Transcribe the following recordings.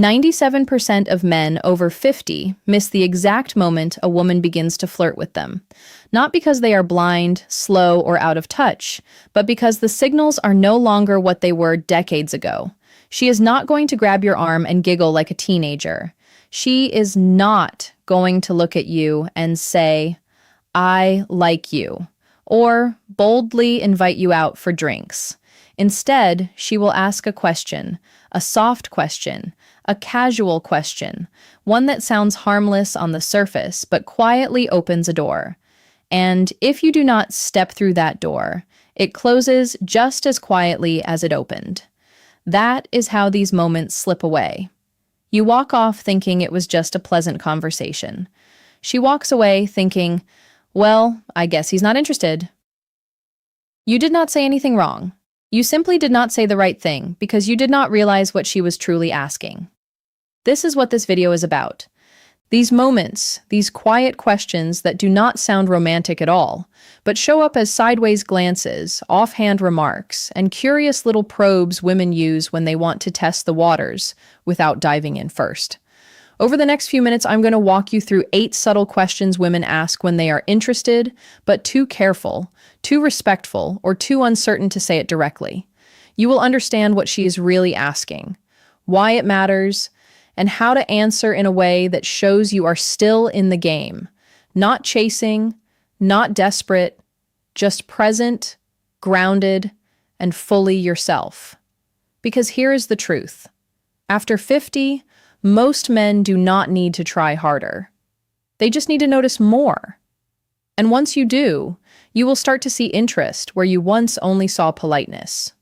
97% of men over 50 miss the exact moment a woman begins to flirt with them. Not because they are blind, slow, or out of touch, but because the signals are no longer what they were decades ago. She is not going to grab your arm and giggle like a teenager. She is not going to look at you and say, "I like you," or boldly invite you out for drinks. Instead, she will ask a soft question, a casual question, one that sounds harmless on the surface but quietly opens a door. And if you do not step through that door, it closes just as quietly as it opened. That is how these moments slip away. You walk off thinking it was just a pleasant conversation. She walks away thinking, "Well, I guess he's not interested." You did not say anything wrong. You simply did not say the right thing because you did not realize what she was truly asking. This is what this video is about. These moments, these quiet questions that do not sound romantic at all, but show up as sideways glances, offhand remarks, and curious little probes women use when they want to test the waters without diving in first. Over the next few minutes, I'm going to walk you through 8 subtle questions women ask when they are interested, but too careful, too respectful, or too uncertain to say it directly. You will understand what she is really asking, why it matters, and how to answer in a way that shows you are still in the game, not chasing, not desperate, just present, grounded, and fully yourself. Because here is the truth. After 50, most men do not need to try harder. They just need to notice more. And once you do, you will start to see interest where you once only saw politeness.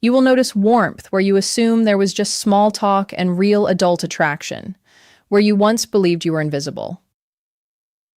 You will notice warmth where you assume there was just small talk and real adult attraction, where you once believed you were invisible.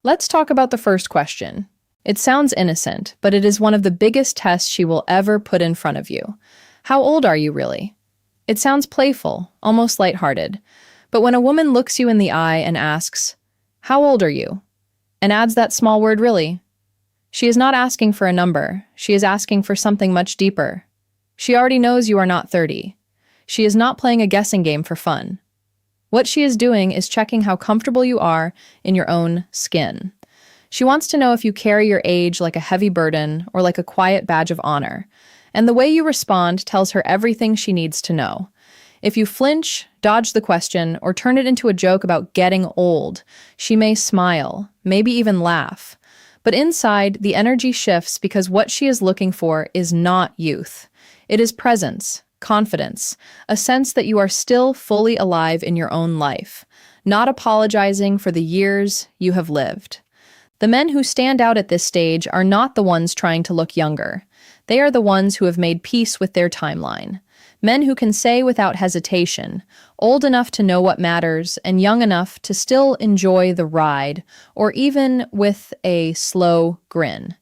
Let's talk about the first question. It sounds innocent, but it is one of the biggest tests she will ever put in front of you. How old are you really? It sounds playful, almost lighthearted, but when a woman looks you in the eye and asks, "How old are you?" and adds that small word "really," she is not asking for a number, she is asking for something much deeper. She already knows you are not 30. She is not playing a guessing game for fun. What she is doing is checking how comfortable you are in your own skin. She wants to know if you carry your age like a heavy burden or like a quiet badge of honor. And the way you respond tells her everything she needs to know. If you flinch, dodge the question, or turn it into a joke about getting old, she may smile, maybe even laugh. But inside, the energy shifts because what she is looking for is not youth. It is presence, confidence, a sense that you are still fully alive in your own life, not apologizing for the years you have lived. The men who stand out at this stage are not the ones trying to look younger. They are the ones who have made peace with their timeline. Men who can say without hesitation, old enough to know what matters and young enough to still enjoy the ride, or even with a slow grin.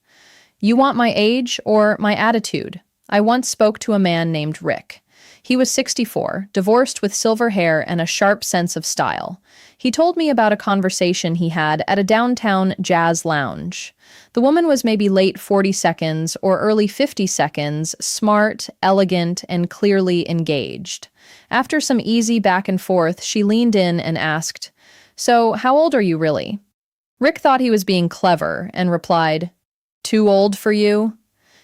You want my age or my attitude? I once spoke to a man named Rick. He was 64, divorced with silver hair and a sharp sense of style. He told me about a conversation he had at a downtown jazz lounge. The woman was maybe late 40 seconds or early 50 seconds, smart, elegant, and clearly engaged. After some easy back and forth, she leaned in and asked, "So, how old are you really?" Rick thought he was being clever and replied, "Too old for you?"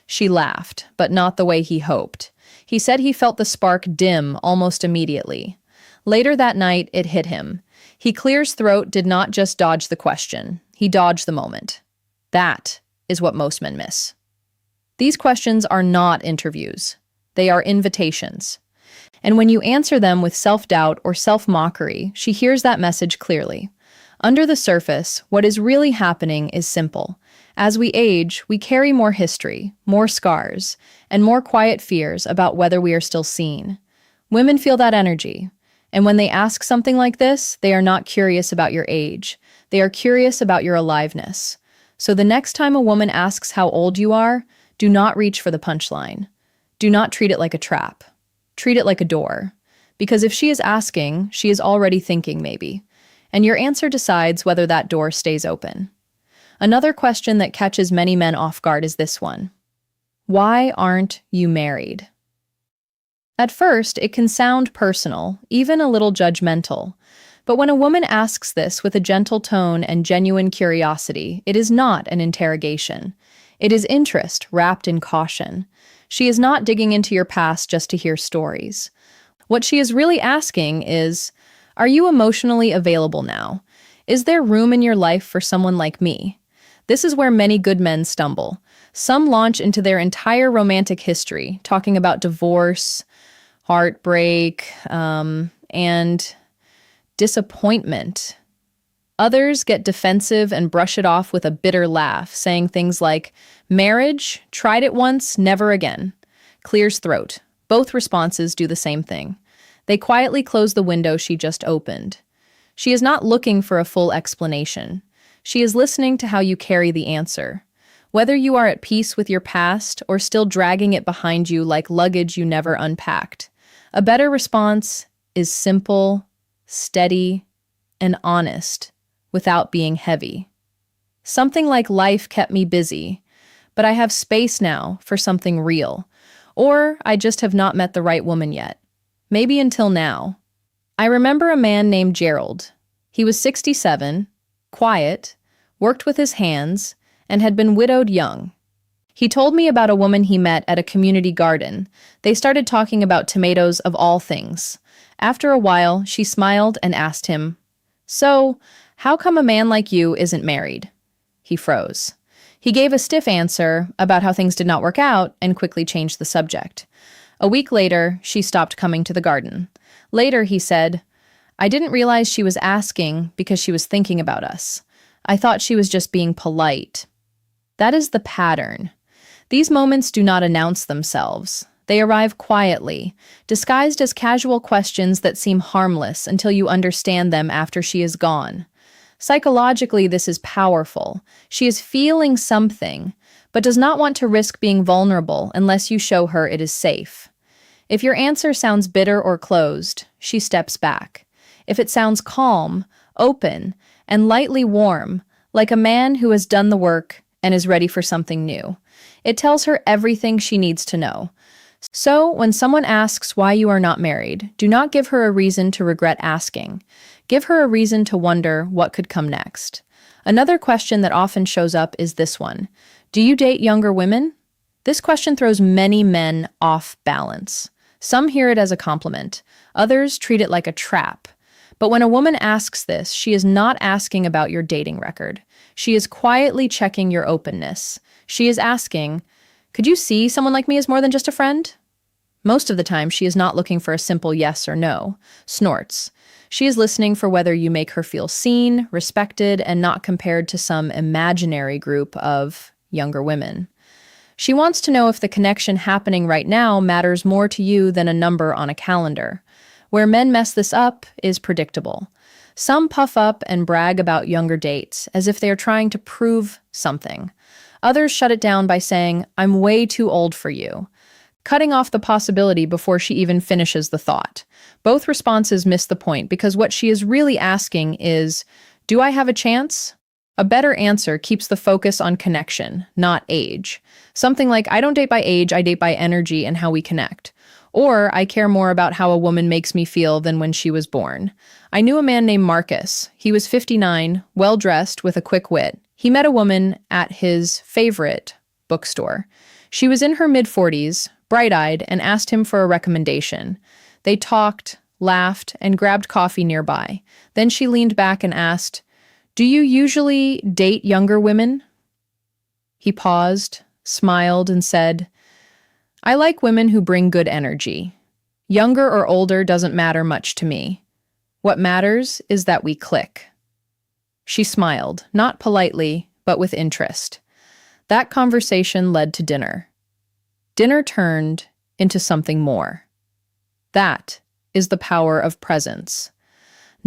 She laughed, but not the way he hoped. He said he felt the spark dim almost immediately. Later that night, it hit him. He clears throat did not just dodge the question. He dodged the moment. That is what most men miss. These questions are not interviews. They are invitations. And when you answer them with self-doubt or self-mockery, she hears that message clearly. Under the surface, what is really happening is simple. As we age, we carry more history, more scars, and more quiet fears about whether we are still seen. Women feel that energy. And when they ask something like this, they are not curious about your age. They are curious about your aliveness. So the next time a woman asks how old you are, do not reach for the punchline. Do not treat it like a trap. Treat it like a door. Because if she is asking, she is already thinking maybe. And your answer decides whether that door stays open. Another question that catches many men off guard is this one. Why aren't you married? At first, it can sound personal, even a little judgmental. But when a woman asks this with a gentle tone and genuine curiosity, it is not an interrogation. It is interest wrapped in caution. She is not digging into your past just to hear stories. What she is really asking is, are you emotionally available now? Is there room in your life for someone like me? This is where many good men stumble. Some launch into their entire romantic history, talking about divorce, heartbreak, and disappointment. Others get defensive and brush it off with a bitter laugh, saying things like, marriage, tried it once, never again. Clears throat. Both responses do the same thing. They quietly close the window she just opened. She is not looking for a full explanation. She is listening to how you carry the answer. Whether you are at peace with your past or still dragging it behind you like luggage you never unpacked. A better response is simple, steady, and honest, without being heavy. Something like life kept me busy, but I have space now for something real. Or I just have not met the right woman yet. Maybe until now. I remember a man named Gerald. He was 67, quiet, worked with his hands, and had been widowed young. He told me about a woman he met at a community garden. They started talking about tomatoes of all things. After a while, she smiled and asked him, "So, how come a man like you isn't married?" He froze. He gave a stiff answer about how things did not work out and quickly changed the subject. A week later, she stopped coming to the garden. Later, he said, "I didn't realize she was asking because she was thinking about us. I thought she was just being polite." That is the pattern. These moments do not announce themselves. They arrive quietly, disguised as casual questions that seem harmless until you understand them after she is gone. Psychologically, this is powerful. She is feeling something, but does not want to risk being vulnerable unless you show her it is safe. If your answer sounds bitter or closed, she steps back. If it sounds calm, open, and lightly warm, like a man who has done the work and is ready for something new, it tells her everything she needs to know. So, when someone asks why you are not married, do not give her a reason to regret asking. Give her a reason to wonder what could come next. Another question that often shows up is this one. Do you date younger women? This question throws many men off balance. Some hear it as a compliment. Others treat it like a trap. But when a woman asks this, she is not asking about your dating record. She is quietly checking your openness. She is asking, could you see someone like me as more than just a friend? Most of the time, she is not looking for a simple yes or no. Snorts. She is listening for whether you make her feel seen, respected, and not compared to some imaginary group of younger women. She wants to know if the connection happening right now matters more to you than a number on a calendar. Where men mess this up is predictable. Some puff up and brag about younger dates as if they are trying to prove something. Others shut it down by saying, "I'm way too old for you," cutting off the possibility before she even finishes the thought. Both responses miss the point because what she is really asking is, do I have a chance? A better answer keeps the focus on connection, not age. Something like, I don't date by age, I date by energy and how we connect. Or, I care more about how a woman makes me feel than when she was born. I knew a man named Marcus. He was 59, well-dressed, with a quick wit. He met a woman at his favorite bookstore. She was in her mid-40s, bright-eyed, and asked him for a recommendation. They talked, laughed, and grabbed coffee nearby. Then she leaned back and asked, "Do you usually date younger women?" He paused, smiled, and said, "I like women who bring good energy. Younger or older doesn't matter much to me. What matters is that we click." She smiled, not politely, but with interest. That conversation led to dinner. Dinner turned into something more. That is the power of presence.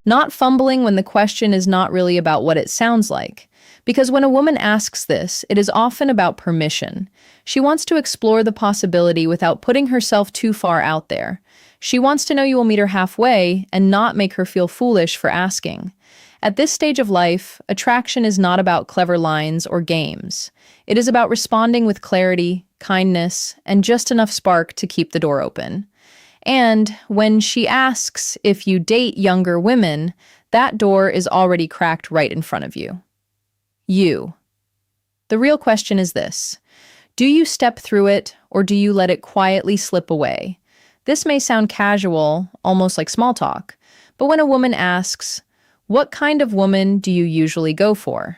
Not fumbling when the question is not really about what it sounds like. Because when a woman asks this, it is often about permission. She wants to explore the possibility without putting herself too far out there. She wants to know you will meet her halfway and not make her feel foolish for asking. At this stage of life, attraction is not about clever lines or games. It is about responding with clarity, kindness, and just enough spark to keep the door open. And when she asks if you date younger women, that door is already cracked right in front of you. You. The real question is this: do you step through it, or do you let it quietly slip away? This may sound casual, almost like small talk, but when a woman asks, "What kind of woman do you usually go for?"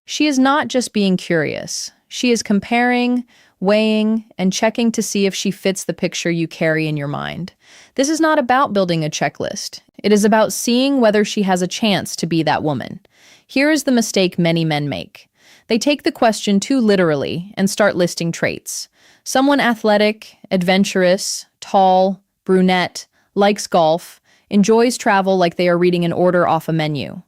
she is not just being curious. She is comparing, weighing, and checking to see if she fits the picture you carry in your mind. This is not about building a checklist. It is about seeing whether she has a chance to be that woman. Here is the mistake many men make. They take the question too literally and start listing traits. Someone athletic, adventurous, tall, brunette, likes golf, enjoys travel like they are reading an order off a menu.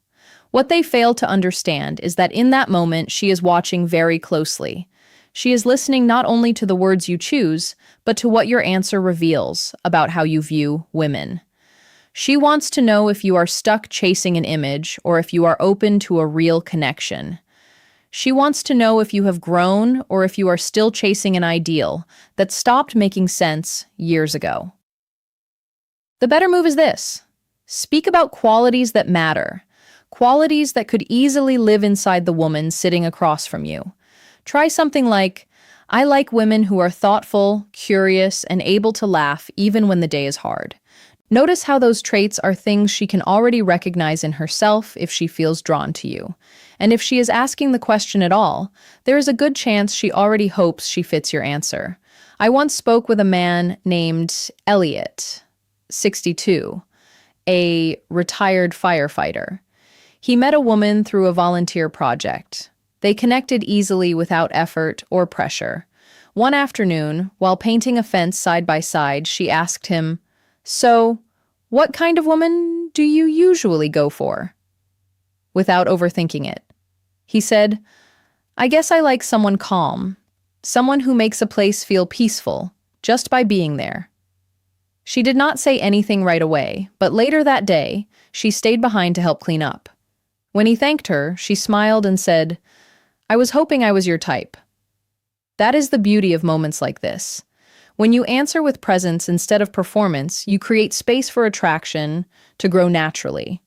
What they fail to understand is that in that moment, she is watching very closely. She is listening not only to the words you choose, but to what your answer reveals about how you view women. She wants to know if you are stuck chasing an image or if you are open to a real connection. She wants to know if you have grown or if you are still chasing an ideal that stopped making sense years ago. The better move is this: speak about qualities that matter, qualities that could easily live inside the woman sitting across from you. Try something like, "I like women who are thoughtful, curious, and able to laugh even when the day is hard." Notice how those traits are things she can already recognize in herself if she feels drawn to you. And if she is asking the question at all, there is a good chance she already hopes she fits your answer. I once spoke with a man named Elliot, 62, a retired firefighter. He met a woman through a volunteer project. They connected easily without effort or pressure. One afternoon, while painting a fence side by side, she asked him, "So, what kind of woman do you usually go for?" Without overthinking it, he said, "I guess I like someone calm, someone who makes a place feel peaceful, just by being there." She did not say anything right away, but later that day, she stayed behind to help clean up. When he thanked her, she smiled and said, "I was hoping I was your type." That is the beauty of moments like this. When you answer with presence instead of performance, you create space for attraction to grow naturally.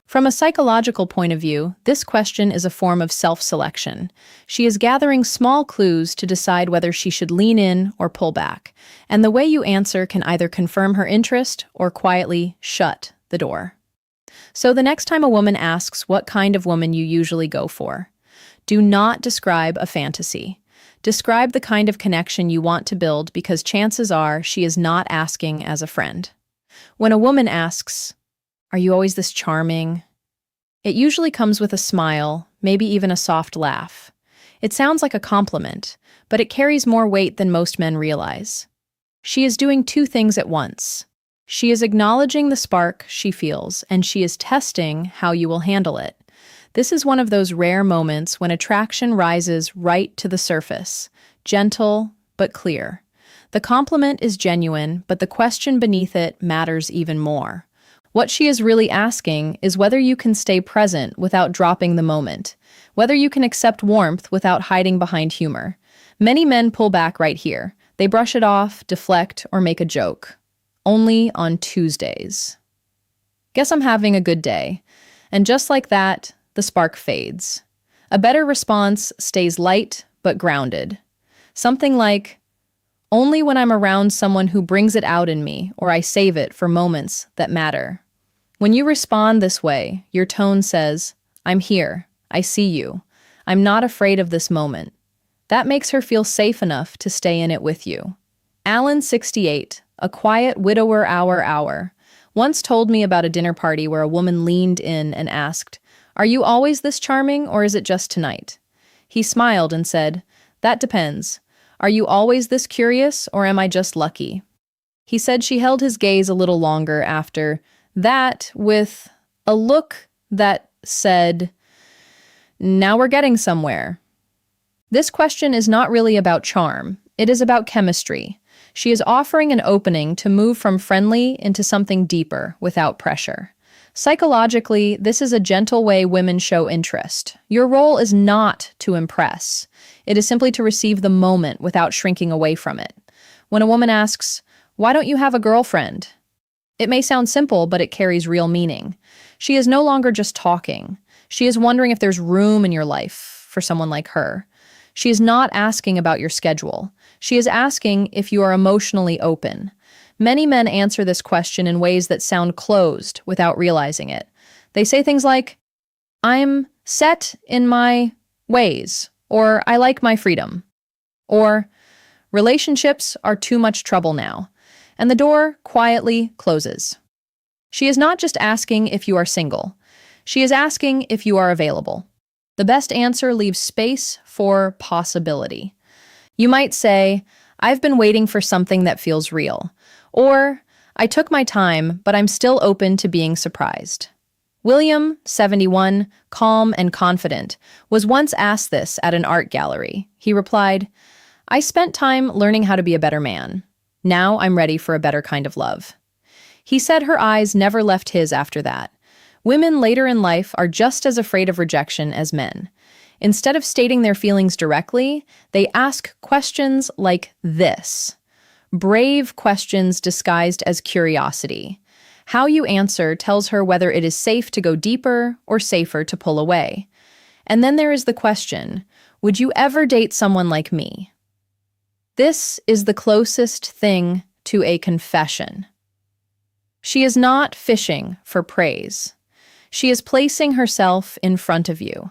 From a psychological point of view, this question is a form of self-selection. She is gathering small clues to decide whether she should lean in or pull back, and the way you answer can either confirm her interest or quietly shut the door. So the next time a woman asks what kind of woman you usually go for, do not describe a fantasy. Describe the kind of connection you want to build, because chances are she is not asking as a friend. When a woman asks, "Are you always this charming?" it usually comes with a smile, maybe even a soft laugh. It sounds like a compliment, but it carries more weight than most men realize. She is doing two things at once. She is acknowledging the spark she feels, and she is testing how you will handle it. This is one of those rare moments when attraction rises right to the surface, gentle but clear. The compliment is genuine, but the question beneath it matters even more. What she is really asking is whether you can stay present without dropping the moment, whether you can accept warmth without hiding behind humor. Many men pull back right here. They brush it off, deflect, or make a joke. Only on Tuesdays. "Guess I'm having a good day." And just like that, the spark fades. A better response stays light but grounded. Something like, "Only when I'm around someone who brings it out in me, or I save it for moments that matter." When you respond this way, your tone says, "I'm here, I see you, I'm not afraid of this moment." That makes her feel safe enough to stay in it with you. Alan, 68, a quiet widower hour, once told me about a dinner party where a woman leaned in and asked, "Are you always this charming, or is it just tonight?" He smiled and said, "That depends. Are you always this curious, or am I just lucky?" He said she held his gaze a little longer after that, with a look that said, "Now we're getting somewhere." This question is not really about charm. It is about chemistry. She is offering an opening to move from friendly into something deeper without pressure. Psychologically, this is a gentle way women show interest. Your role is not to impress. It is simply to receive the moment without shrinking away from it. When a woman asks, Why don't you have a girlfriend? It may sound simple, but it carries real meaning. She is no longer just talking. She is wondering if there's room in your life for someone like her. She is not asking about your schedule. She is asking if you are emotionally open. Many men answer this question in ways that sound closed without realizing it. They say things like, I'm set in my ways, or I like my freedom, or relationships are too much trouble now, and the door quietly closes. She is not just asking if you are single. She is asking if you are available. The best answer leaves space for possibility. You might say, I've been waiting for something that feels real, or I took my time, but I'm still open to being surprised. William, 71, calm and confident, was once asked this at an art gallery. He replied, I spent time learning how to be a better man. Now I'm ready for a better kind of love. He said her eyes never left his after that. Women later in life are just as afraid of rejection as men. Instead of stating their feelings directly, they ask questions like this. Brave questions disguised as curiosity. How you answer tells her whether it is safe to go deeper or safer to pull away. And then there is the question, would you ever date someone like me? This is the closest thing to a confession. She is not fishing for praise. She is placing herself in front of you.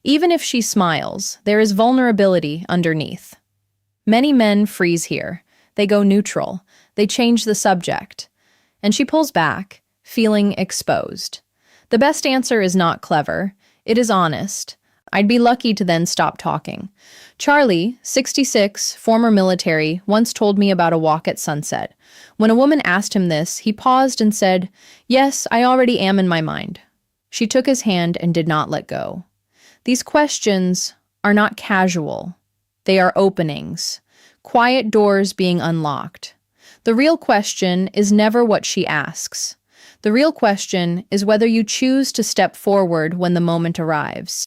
Even if she smiles, there is vulnerability underneath. Many men freeze here. They go neutral. They change the subject. And she pulls back, feeling exposed. The best answer is not clever. It is honest. I'd be lucky to then stop talking. Charlie, 66, former military, once told me about a walk at sunset. When a woman asked him this, he paused and said, Yes, I already am in my mind. She took his hand and did not let go. These questions are not casual. They are openings, quiet doors being unlocked. The real question is never what she asks. The real question is whether you choose to step forward when the moment arrives.